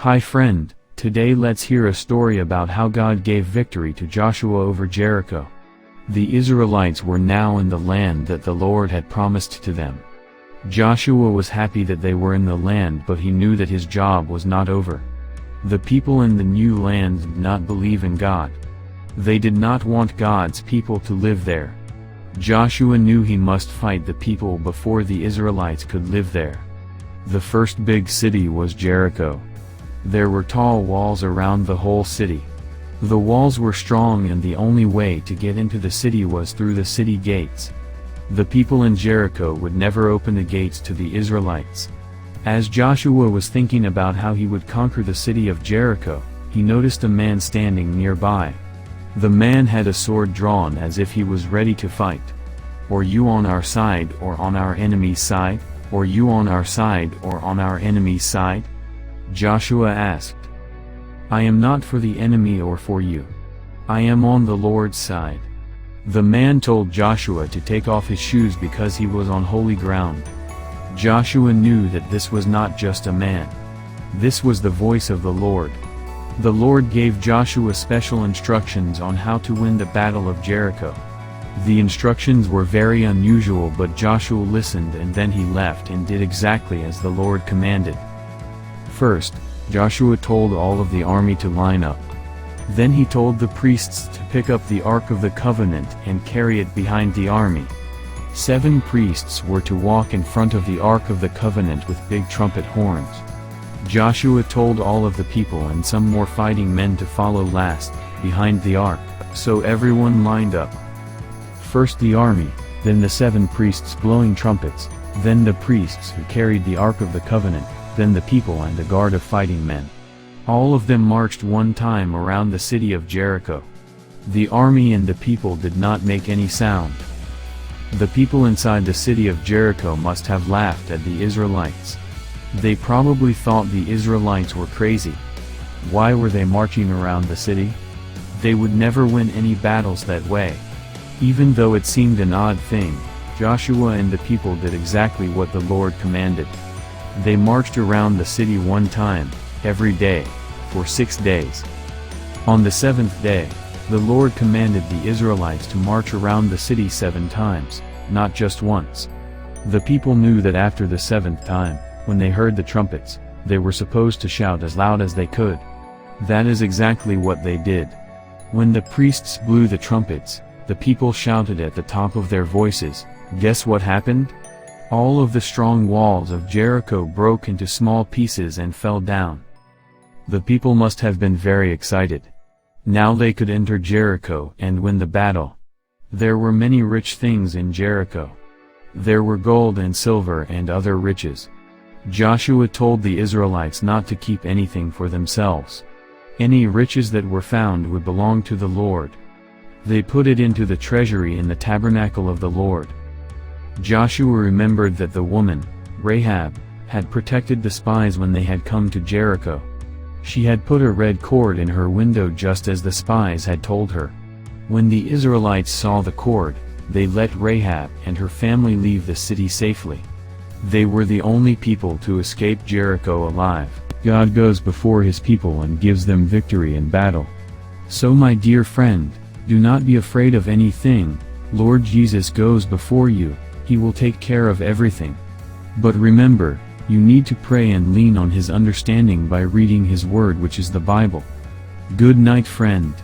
Hi friend, today let's hear a story about how God gave victory to Joshua over Jericho. The Israelites were now in the land that the Lord had promised to them. Joshua was happy that they were in the land, but he knew that his job was not over. The people in the new land did not believe in God. They did not want God's people to live there. Joshua knew he must fight the people before the Israelites could live there. The first big city was Jericho. There were tall walls around the whole city. The walls were strong and the only way to get into the city was through the city gates. The people in Jericho would never open the gates to the Israelites. As Joshua was thinking about how he would conquer the city of Jericho, he noticed a man standing nearby. The man had a sword drawn as if he was ready to fight. "Are you on our side or on our enemy's side? Are you on our side or on our enemy's side?" Joshua asked. "I am not for the enemy or for you. I am on the Lord's side." The man told Joshua to take off his shoes because he was on holy ground. Joshua knew that this was not just a man. This was the voice of the Lord. The Lord gave Joshua special instructions on how to win the Battle of Jericho. The instructions were very unusual, but Joshua listened and then he left and did exactly as the Lord commanded. First, Joshua told all of the army to line up. Then he told the priests to pick up the Ark of the Covenant and carry it behind the army. 7 priests were to walk in front of the Ark of the Covenant with big trumpet horns. Joshua told all of the people and some more fighting men to follow last, behind the Ark, so everyone lined up. First the army, then the 7 priests blowing trumpets, then the priests who carried the Ark of the Covenant, then the people and a guard of fighting men. All of them marched one time around the city of Jericho. The army and the people did not make any sound. The people inside the city of Jericho must have laughed at the Israelites. They probably thought the Israelites were crazy. Why were they marching around the city? They would never win any battles that way. Even though it seemed an odd thing, Joshua and the people did exactly what the Lord commanded. They marched around the city one time, every day, for 6 days. On the 7th day, the Lord commanded the Israelites to march around the city 7 times, not just once. The people knew that after the 7th time, when they heard the trumpets, they were supposed to shout as loud as they could. That is exactly what they did. When the priests blew the trumpets, the people shouted at the top of their voices. Guess what happened? All of the strong walls of Jericho broke into small pieces and fell down. The people must have been very excited. Now they could enter Jericho and win the battle. There were many rich things in Jericho. There were gold and silver and other riches. Joshua told the Israelites not to keep anything for themselves. Any riches that were found would belong to the Lord. They put it into the treasury in the tabernacle of the Lord. Joshua remembered that the woman, Rahab, had protected the spies when they had come to Jericho. She had put a red cord in her window just as the spies had told her. When the Israelites saw the cord, they let Rahab and her family leave the city safely. They were the only people to escape Jericho alive. God goes before his people and gives them victory in battle. So my dear friend, do not be afraid of anything. Lord Jesus goes before you. He will take care of everything. But remember, you need to pray and lean on his understanding by reading his word, which is the Bible. Good night, friend.